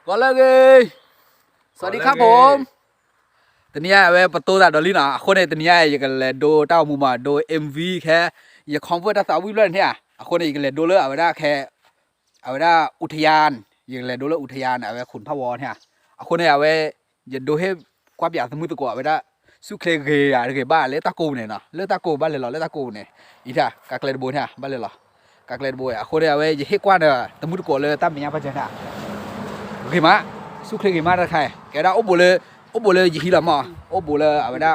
ก็เลยสวัสดีครับผมตอนนี้เว้ยประตูตาดอลลี่นะคนเนี่ยตอนนี้ยังกันเลยดูเต้ามูมาดูMVแค่ยังคอมฟอร์ตสาววิลเลนเนี่ยคนเนี่ยยังเลยดูเลยเอาไว้ได้แค่เอาไว้ได้อุทยานยังเลยดูเลยอุทยานเอาไว้ขุนพระวรเนี่ยคนเนี่ยเอาไว้ยังดูให้ความอยากสมุทรตะกั่วเอาไว้ได้สุเคเกียร์เกี่ยบ้านเลตากูเนี่ยเนาะเลตากูบ้านเลยหรอเลตากูเนี่ยอีท่ากากเลดโบเนี่ยบ้านเลยหรอกากเลดโบคนเนี่ยเอาไว้ยังให้กว้านเนี่ยสมุทรตะกั่วเลยตั้มเป็นยังไงเนี่ยกี่มาสุเคกี่มาได้ใครแกได้โอ้โบเลยยี่ละมั้งโอ้โบเลยเอาไว้ได้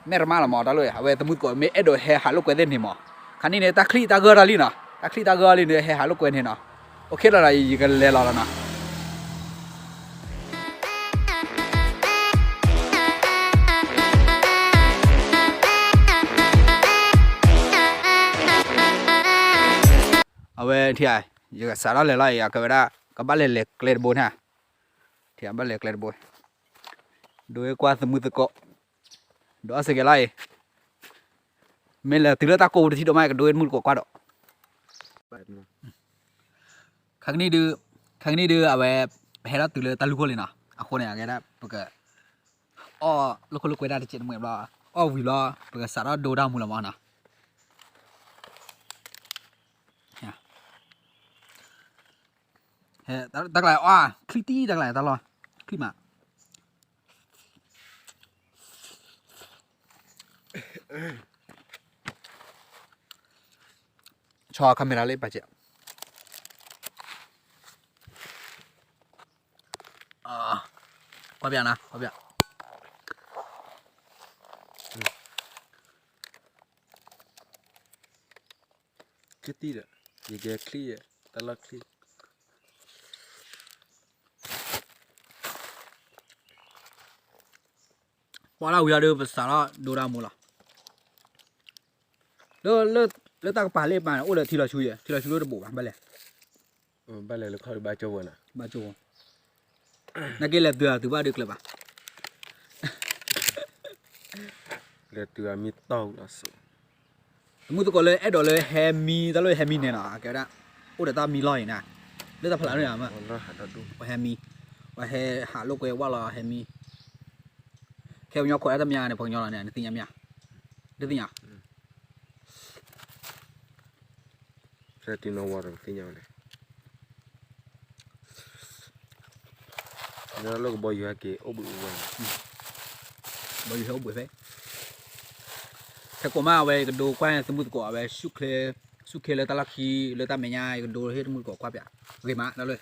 แม่ละมาละมั้งได้เลยเอาไว้สมมุติก่อนไม่เอ็ดเฮหาลูกเกดนี่มั้งคันนี้เนี่ยตะคลีตะเกอร์อะไรนะตะคลีตะเกอร์อะไรเนี่ยเฮหาลูกเกดนี่นะโอเคแล้วยี่กันเลยแล้วนะเอาไว้ที่ไอ้ยี่กันสาระเลยล่ะยี่กันเวลากับบ้านเล็กเกล็ดบนฮะที่บ้านเล็กเกล็ดบนโดยกว่าสมมุติก็ดูอะไรกันไล่ไม่เลยถึงแล้วตาโกที่ดอกไม้ก็โดยมุดกว่าดอกครั้งนี้ดื้อเอาไว้ให้เราตื่นเลยตาลุกเลยนะเอาคนเนี่ยแกได้ปกติอ้อลูกไว้ได้ที่เจ็ดเหมือนเราอ้อวิลล์ปกติสาระโดดามุลมานะเฮ้ตั้งหลายอ้อคลิปตี้ตั้งหลายตลอดคลิปมาชอคาเมราเล่ปะเจ้าว่าเปียนะว่าเปียคลิปตี้เด้อยี่แกคลีตลอดคลีว่าเราวิลล์ดูสาระโดดามุลละแล้วตั้งป่าเล็บมาโอ้เลยทีละชุยรบุบ้านเลยบ้านเลยลูกเขาบ้านเจ้าวันน่ะบ้านโจนักเก็ตเล็บเดือดถือว่าดึกเลยปะเรือตัวมีเต้าละสิมุดตัวเลยไอ้ดอกเลยแฮมีตลอดแฮมีเนี่ยนะแกได้โอ้เดี๋ยวตามีลอยนะเรื่องตาพลังเนี่ยมั้ย วันละหาดูว่าแฮมีว่าแฮหาลูกเกว่าเราแฮมีแค่ยกขวดตามยาเนี่ยพงยอเนี่ยติญญาเดือดติญญาเรือที่นวาร์ที่ยังเลยแล้วลูกบอยอยู่ที่โอบุวันบ่อยู่เฮาบ่เฟ้ถ้ากูมาเว้ก็ดูกว่าสมมุติกูเอาไว้สุเคเลยตะลักขี้เลยตามแม่ยายก็ดูเฮ็ดมือกูกว่าเปียเว้มาแล้วเลย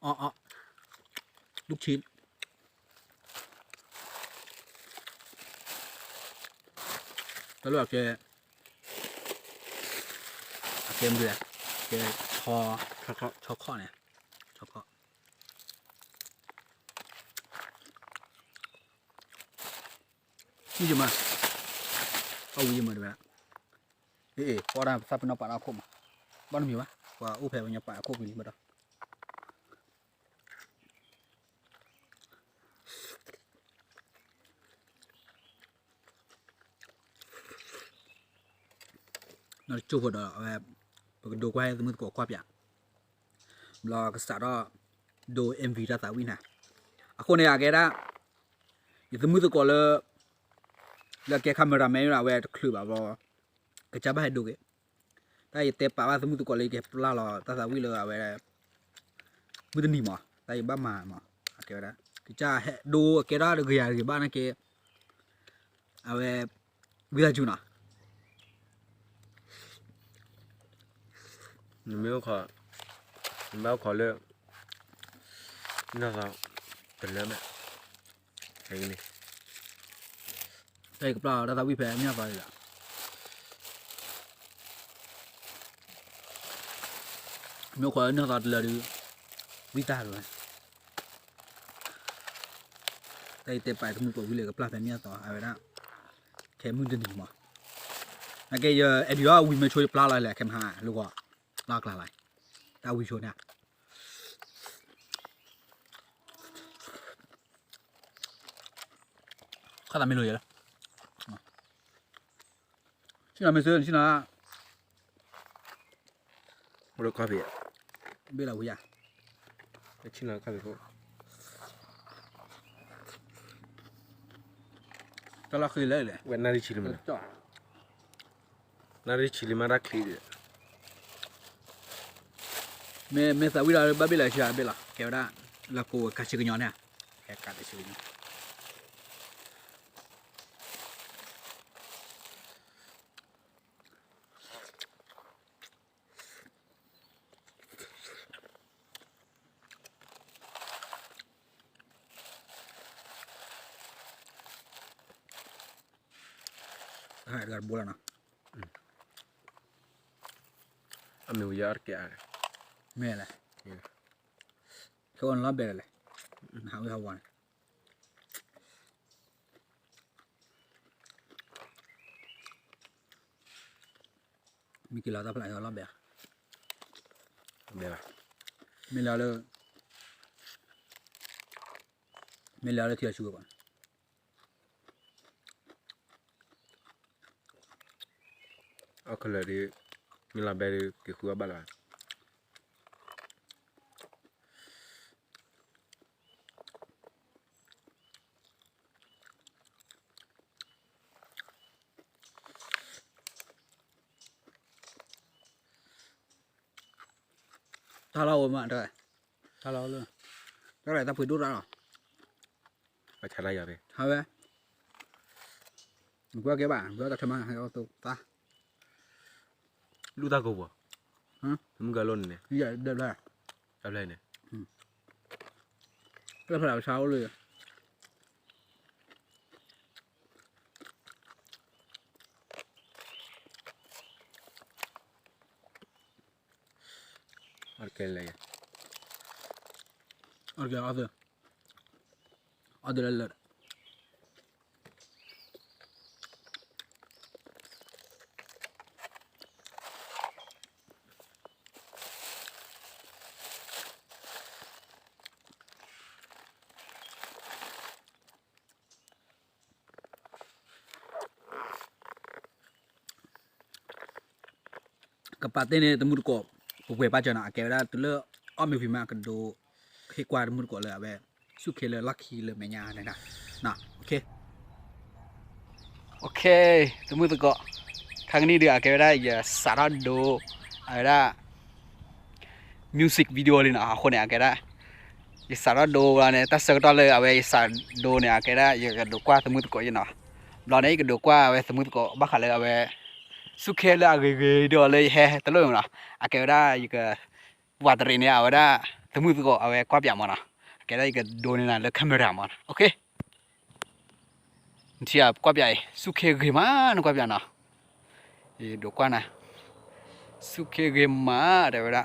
อ้อลูกชิ้นแล้วแบบเกมเลยเกชอข้อเนี่ยชอข้อนี่จะมาเอาวิ่งมาด้วยพอได้สับเป็นเอาปากเอาคมบ้านมีวะว่าอุเพมันยังปากคมนี่มาดอนั่นจูบดอกแบบดูกว่าให้สมมติกว่าอย่างรอกษัตริย์ดูMVรัตวินะคนเนี่ยแกได้ยิ่งสมมติกว่าเลยแล้วแกคาเมราแมนเราเวทคลืบแบบว่าก็จะไปให้ดูแกแต่ยิ่งเตะป่าวสมมติกว่าเลยแกปลาเราตัดวิเลยเอาไว้มือนี่มั้งแต่ยิ่งบ้ามาแกได้ก็จะดูแกได้ดูกี่อย่างกี่บ้านนะแกเอาไว้วิลาจูน่ะไม่เอาขอเลือกน่าจะเป็นเรื่องไหมไอ้นี่แต่กับเราตัดวิแพ้เนี่ยไปละไม่ขอเนี่ยตัดเลยดูวิตาเลยแต่เตะไปทั้งหมดตัววิเลยกับปลาแพ้เนี่ยต่อเอาไว้นะแค่มือเดินหนึ่งมั้ง那个เดี๋ยววิไม่ช่วยปลาอะไรแหละแคมหาลูกว่าลากอะไรแต่วิช่วยเนี่ยข้าทำไม่เลยแล้วที่เราไม่ซื้อที่น่ะ รถข้าพี่ เบี้ยละวุ้ย ไอ้ชิ้นละข้าพี่พวก ตลอดคือเลย เว้นนาฬิชิลิมัน จ่อ นาฬิชิลิมันรักคลีเดีย เมสาวิลาบ้าเบี้ยละชื่อเบี้ยละแกว่าได้แล้วกูกัดชิกยอนเนี่ยแกกัดชิกยอนใช่ก็บัวแล้วนะ อเมริการ์เกียร์ ไม่เลยเขาอันรับเบี้ยเลยหาวิธีวันมีกี่ล้อตับไหลเขารับเบี้ย เดี๋ยว ไม่แล้วเลยที่จะช่วยก่อน เอาคนละดีมีลาเบลกี่ขัวบ้าละถ้าเรามาได้ถ้าเราเลยถ้าไหนถ้าผืนดูแล้ว ไปใช้อะไรอย่างเงี้ย hả bé qua cái bảng qua tập hay có tụ ta ลูกตากูบ่ ฮะ มึงก็ล้นเนี่ย như vậy được rồi ทำอะไรเนี่ย rất là sáu luôn อาร์เกลเลย ok other là cái pate này tụi mình có quay ba chân à cái đó tụi lơ mình phim mà cái đồ khi qua tụi mình có là về suốt khi là lucky là mẹ nhà này nè nè ok tụi mình có thằng này được cái đó giờ xả ra đồ ở đó music video lên àคนเนี่ยcái đó giờ xả ra đồ là này ta sợ đó là về xả đồ này cái đó giờ cái đồ qua tụi mình có gì nọ lần này cái đồ qua về tụi mình có bắt khởi là vềสุเคละเกๆเดี๋ยวเลยแฮตะลุงนะอะเกดาอีกวาตรีเนี่ยเอาดาตะมุตก็เอาไว้กว่าปยามานะเกดาอีกโดนนะเลยคาเมรามาโอเคที่อ่ะกว่าปยาสุเคเกมานกว่าปยานะอีดูกว่านะสุเคเกมาเดี๋ยวละ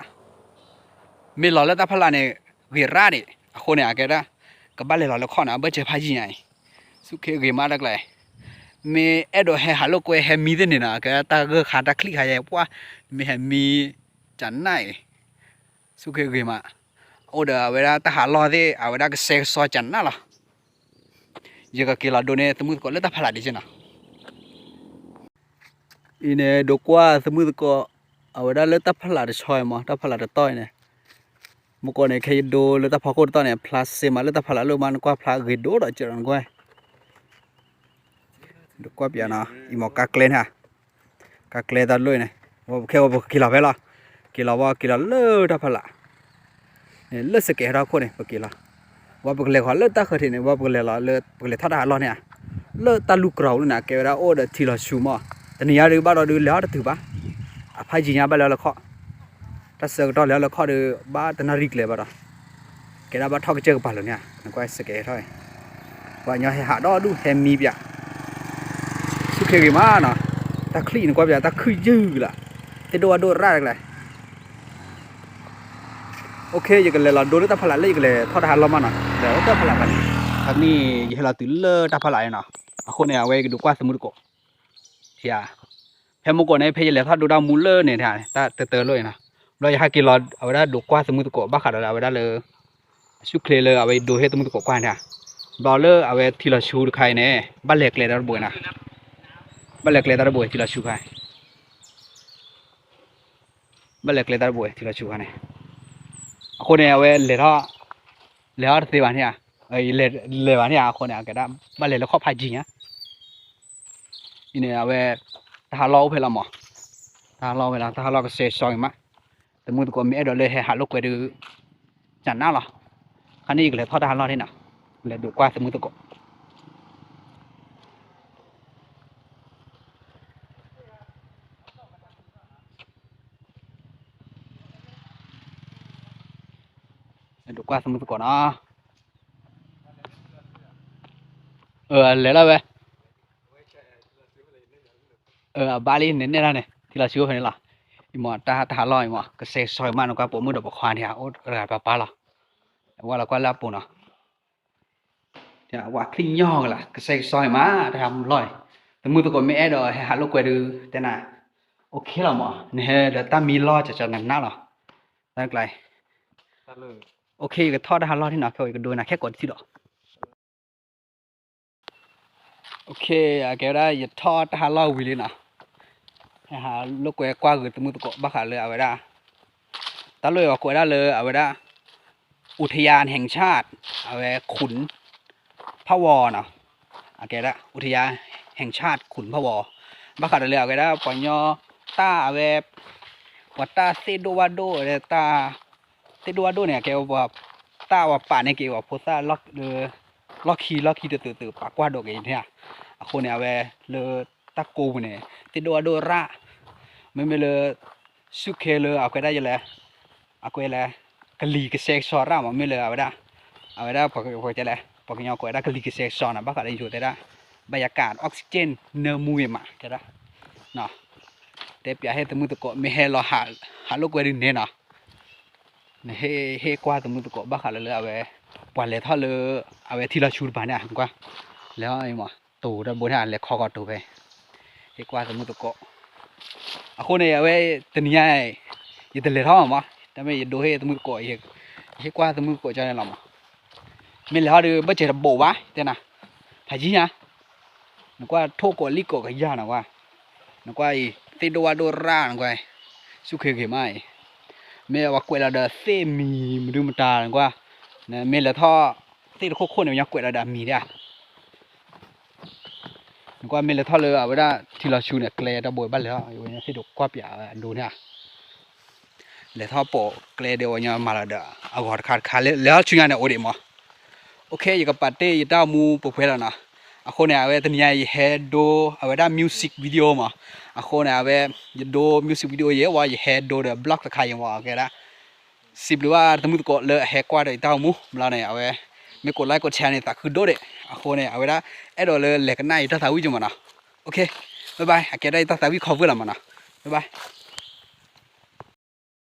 มีหลอดแล้วตาพลาเนี่ยเกราดิคนเนี่ยเกดาก็บ้านเลยหลอดแล้วข้อนะเบิ่เจพาจีไงสุเคเกมาดักเลยมีเอ็ดเฮฮัลโหลกูเฮมีเดนี่นะก็ตาก็ขาดคลิกหายว่ามีเฮมีจันไหนสุขเกมาโอ้เดอเวลาตาหาลอที่เอาเวลาก็เซ็กซ์จันน่ะล่ะยังก็กินละโดนเนี่ยสมมุติก็เลือดตาพลาดิจินะอีเนี่ยดกว่าสมมุติก็เอาเวลาเลือดตาพลาดิชอยมาตาพลาดิต้อยเนี่ยมุกเนี่ยแค่ดูเลือดตาพอคนต้อยเนี่ยพลาสเซมาเลือดตาพลาลูมันก็พลาเกดูละเจริญกว่าดูกว่าปีน่ะอีหมอกากเลนฮะกากเลตัดเลยเนี่ยว่าแค่ว่ากินเหล้าไปละกินเหล้าว่ากินเหล้าเลิศทับละเนี่ยเลิศสเกตเราคนเนี่ยกินเหล้าว่าบุกเลขว่าเลิศตาเขาทีเนี่ยว่าบุกเลขละเลิศบุกเลขทัดหาเราเนี่ยเลิศตาลูกเราเนี่ยแกว่าโอ้เดทีละชูมาแต่เนี่ยดูบ้านเราดูแล้วถือปะอภัยจีน่าบ้านเราละข้อถ้าเสกตอนแล้วละข้อดูบ้านตนาริกเลยบ้านเราแกน่าบ้านทอกเจอกับบ้านเราเนี่ยนั่นก็สเกตเท่าไหร่ว่าเนี่ยหาดอดูแฮมมีเปียสุขเกมาเนาะตาคลีนกว่าแบบตาคือยื้อล่ะแต่โดนร่าเลยโอเคอย่างกันเลยเราโดนตาพลายเลยกันเลยทอดอาหารเรามาเนาะเดี๋ยวตาพลายกันทางนี้ยังเราตื่นเลยตาพลายเนาะคนเนี่ยเอาไว้ดูกว่าสมุดก็เฮียแค่มุกเนี่ยเพย์เลยถ้าดูดาวมูลเลอร์เนี่ยท่านตาเตอเลยนะเราอยากให้กินเราเอาไว้ได้ดูกว่าสมุดก็บ้าขาดเอาไว้ได้เลยสุขเลยเอาไว้ดูให้สมุดก็กว้างเนี่ยบอลเลอร์เอาไว้ที่เราชูใครเนี่ยบ้านเล็กเลยเราบ่อยนะบ้านเล็กเลยตาบ่อยที่เราชูใคร บัลเล็กเลยตาบุ้ยที่เราชูกันเนี่ยคนเนี่ยเว้ยเลี้ยท่อเลี้ยที่บ้านเนี่ยเลี้ยบ้านเนี่ยคนเนี่ยก็ได้บัลเล็กแล้วข้อพายจริงอ่ะอีเนี่ยเว้ยถ้าเราไปละมั้งถ้าเราก็เสียซอยมั้งแต่มึงตัวมีไอ้ดอกเลยให้หาลูกไปดูจันน่าหรอคันนี้ก็เลยทอดทานรอดที่น่ะเลยดูกว่าสมุนตัวดูกว่าสมุนตัวนะเลยละเว้ยบาลีเน้นเนี่ยนะเนี่ยที่เราชื่อเขาเนี่ยล่ะอีหมอถ้าลอยหมอก็เสียซอยมันก็ปวดมือดอกควานเนี่ยโอ้ระดับป้าล่ะว่าเราก็รับปุ่นเนาะเนี่ยว่าคลิ้งย่อกันล่ะก็เสียซอยมาทำลอยแต่มือตัวไม่แอดเลยให้หาลูกไปดูแต่น่ะโอเคหรอหมอเนี่ยเดี๋ยวตั้มมีล้อจะนั่นน่ะหรอตั้งไกลโอเคก็ทอดทานล้อที่หนักเขาอีกดูนะแค่กดสิดอกโอเคแกได้อย่าทอดทานล้อวิลินะฮะลูกแกกว่าคือตัวมือตัวบ้าขาเลยเอาไว้ได้ตาเลยว่ากวยได้เลยเอาไว้ได้อุทยานแห่งชาติเอาไว้ขุนพะวอเนาะแกได้อุทยานแห่งชาติขุนพะวอบ้าขาเลยเอาไว้ได้ปอยอตาเอาไว้วัดตาเซโดวาโดเลยตาเซโดวาโดเนี่ยแกว่าตาว่าป่าเนี่ยแกว่าโพสต์ล็อกคีตื่นปากกว่าดอกเองเนี่ยคนเนี่ยเอาไว้เลยตะโกเนี่ยเซโดวาโดระไม่เลยสุเคเลยเอาไปได้ยังไงเอาไปเลยกะลีกเซ็กซ์ซอร์มาไม่เลยเอาไปได้พอจะเลยพอกินเอาไปได้กะลีกเซ็กซ์ซอร์นะบ้ากันได้อยู่แต่ได้บรรยากาศออกซิเจนเนื้อมูยมาแค่ได้เนาะแต่เปียให้ตะมือตะโกไม่ให้เราหาลูกไว้ดึงเนี่ยเนาะให้กว่าตะมือตะโกบ้ากันเลยเอาไปปล่อยเลยท่อเลยเอาไปที่เราชูบ้านเนี่ยกว่าแล้วไอ้หมอตู่ด้านบนเนี่ยเลยคอกอดตู่ไปให้กว่าตะมือตะโกคนเนี่ยเว้ยตัวนี้ยังตัวเล็กเท่ามั้งแต่ไม่ดูให้ตัวมือก่อยให้กว่าตัวมือก่อยจะได้หรอมั้งไม่แล้วดูไม่เจอระบบวะเจ้าน่ะถ่ายจีน่ะนึกว่าโทษก่อลิก่อก็ยากนะว่านึกว่าติดตัวโดรานึกว่าสุขเขมายไม่ว่าก่อยเราเดเซมีมันดูมันตานึกว่าเนี่ยไม่แล้วท่อติดโคตรเนี่ยยังก่อยเราเดมีเนี่ยนึกว่าไม่แล้วท่อเลยเอาไว้ได้ที่เราชูเนี่ยเกลือตะบวยบ้านแล้วอยู่เนี่ยที่ดูกว่าเปียดูเนี่ยเลยท่อโปเกลือเดียวเนี่ยมาแล้วเด้อเอาหัวขาดแล้วช่วยงานเนี่ยโอ้ดิมั้งโอเคอยู่กับปาร์ตี้อยู่ด้านมูปุ๊บเพื่อนนะคนเนี่ยเอาไว้ตอนนี้เฮดดูเอาไว้ด้านมิวสิกวิดีโอมาคนเนี่ยเอาไว้ดูมิวสิกวิดีโอเยอะว่าเฮดดูเดบล็อกตะไคร้ยังว่าโอเคละสิบหรือว่าตะมุตะโกเลยเฮกว่าได้ด้านมูมาเนี่ยเอาไว้ไม่กดไลค์กดแชร์เนี่ยแต่คือดูเด้คนเนี่ยเอาไว้ด้เอดเลยเล็กน้อยอยู่ด้านสาวิจุมานะโอเคบ๊ายบายโอเคได้ด้านสาวิขอบคุณละมานะบ๊ายบาย